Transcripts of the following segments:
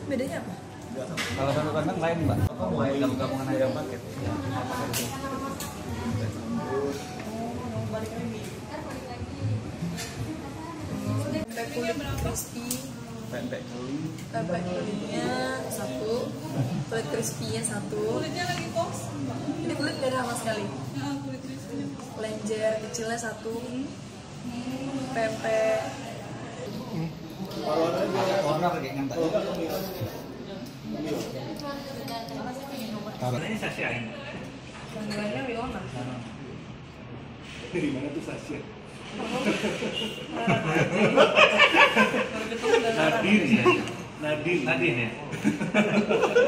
Bedanya apa? Kalau satu kandang lain mbak, gabung-gabungan ayam paket. Pempek kulit crispy, Pempek kuli. pempek kulitnya satu, kulit crispy-nya satu. Kulitnya lagi kosong. Ini kulit nggak ada sama sekali. Nah, kulit crispy. Lenjer kecilnya satu, pempek. Corner kayak ngantar. Ini saksi ayam. Panggilannya Wilona. Dari mana tuh Sasha? Nadir ya. Nadir ya.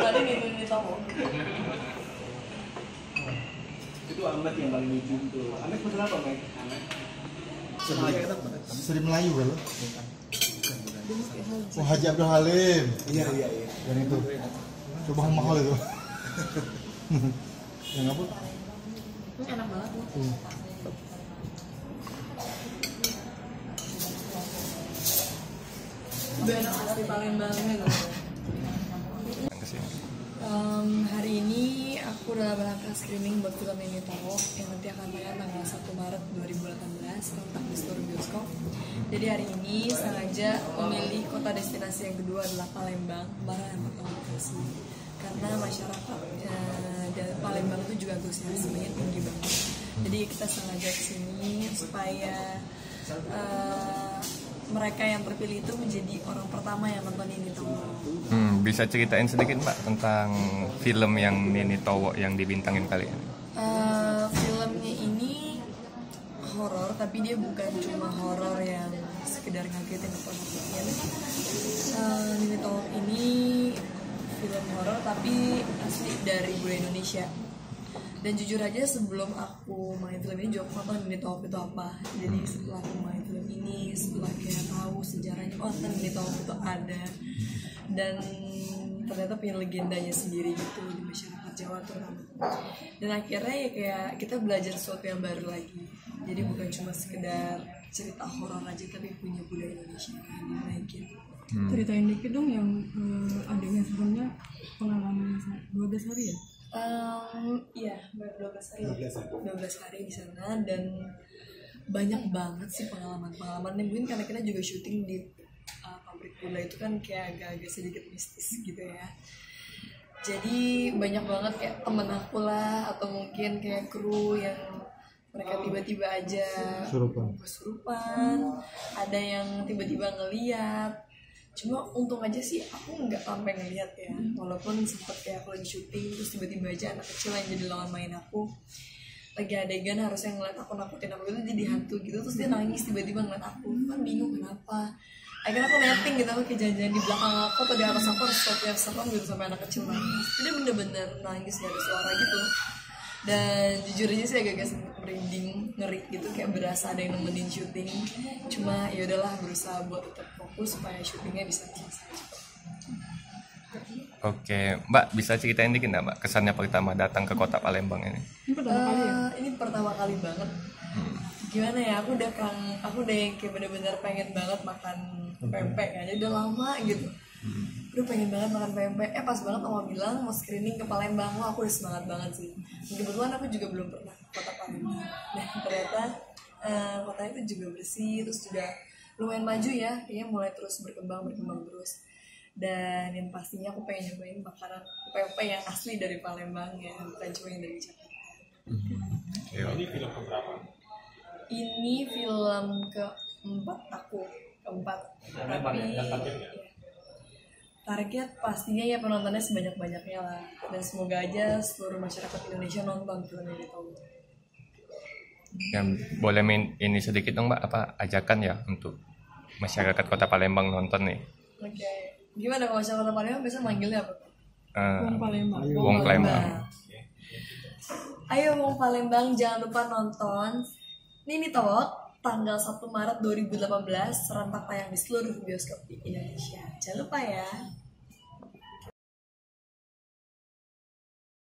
Tadi ini toko. Itu Ahmed yang paling ujung tuh. Ahmed pesan apa, Mike? Ahmed? Seri Melayu kan lo? Oh, Haji Abdul Halim. Iya. Yang itu. Coba mahal itu. Yang apa? Ini enak banget loh. Udah enak asli Palembangnya loh. Hari ini aku udah berangkat screening buat film ini Talk yang nanti akan tayang tanggal 1 Maret 2018 kontak di seluruh bioskop. Jadi hari ini sengaja memilih kota destinasi yang kedua adalah Palembang, kemarin yang pertama Bekasi. Karena masyarakat Palembang itu juga antusiasmenya tinggi banget. Jadi kita sengaja kesini supaya mereka yang terpilih itu menjadi orang pertama yang nonton ini Towo. Bisa ceritain sedikit mbak tentang film yang Nini Towo yang dibintangin kali ini? Filmnya ini horor, tapi dia bukan cuma horor yang sekedar ngagetin atau nakutin. Nini Towo ini film horor tapi asli dari budaya Indonesia. Dan jujur aja sebelum aku main film ini juga aku tahu Nini Towo itu apa. Jadi setelah aku main film ini, setelah kayak tahu sejarahnya, oh ternyata Nini Towo itu ada dan ternyata punya legendanya sendiri gitu di masyarakat Jawa terutama. Dan akhirnya ya kayak kita belajar sesuatu yang baru lagi. Jadi bukan cuma sekedar cerita horor aja, tapi punya budaya Indonesia yang dinaikin. Ceritain dikit dong yang adanya sebelumnya pengalaman 12 hari ya? Iya, 12 hari di sana dan banyak banget sih pengalaman-pengalamannya. Mungkin karena kita juga syuting di pabrik gula itu kan kayak agak-agak sedikit mistis gitu ya. Jadi banyak banget kayak temen aku lah atau mungkin kayak kru yang mereka tiba-tiba aja kesurupan, ada yang tiba-tiba ngeliat. Cuma untung aja sih aku nggak sampai ngeliat ya, walaupun sempet kayak aku lagi syuting terus tiba-tiba aja anak kecil yang jadi lawan main aku lagi adegan harusnya ngeliat aku nakutin aku itu jadi hantu gitu, terus dia nangis tiba-tiba ngeliat aku kan bingung kenapa. Akhirnya aku netting gitu, aku kayak jangan-jangan di belakang aku atau di atas aku harus sesuatu yang serem gitu sampai anak kecil nangis. Dia bener-bener nangis gak ada suara gitu. Dan jujur aja sih agak-agak merinding, ngeri gitu, kayak berasa ada yang nemenin syuting. Cuma ya udahlah berusaha buat tetap fokus supaya syutingnya bisa selesai. Oke, Mbak bisa ceritain dikit nggak Mbak kesannya pertama datang ke kota Palembang ini? Ini pertama kali ya? Ini pertama kali banget. Gimana ya, aku udah yang kayak bener-bener pengen banget makan pempek kan, jadi udah lama gitu. Udah pengen banget makan pempek. Pas banget Oma bilang mau screening ke Palembang, wah aku udah semangat banget sih. Kebetulan aku juga belum pernah ke kota Palembang. Nah ternyata kotanya itu juga bersih, terus juga lumayan maju ya, kayaknya mulai terus berkembang terus. Dan yang pastinya aku pengen nyobain makanan pempek yang asli dari Palembang ya, bukan cuma yang dari Jakarta. Ini film keberapa? Ini film keempat aku, tapi target pastinya ya penontonnya sebanyak-banyaknya lah, dan semoga aja seluruh masyarakat Indonesia nonton film ini tahu. Yang boleh ini sedikit dong Mbak, apa ajakan ya untuk masyarakat kota Palembang nonton nih? Oke. Gimana kalau masyarakat Palembang biasa manggilnya apa? Wong Palembang. Wong Palembang. Ayo Wong Palembang, jangan lupa nonton Nini Talk tanggal 1 Maret 2018 serentak tayang di seluruh bioskop di Indonesia. Jangan lupa ya.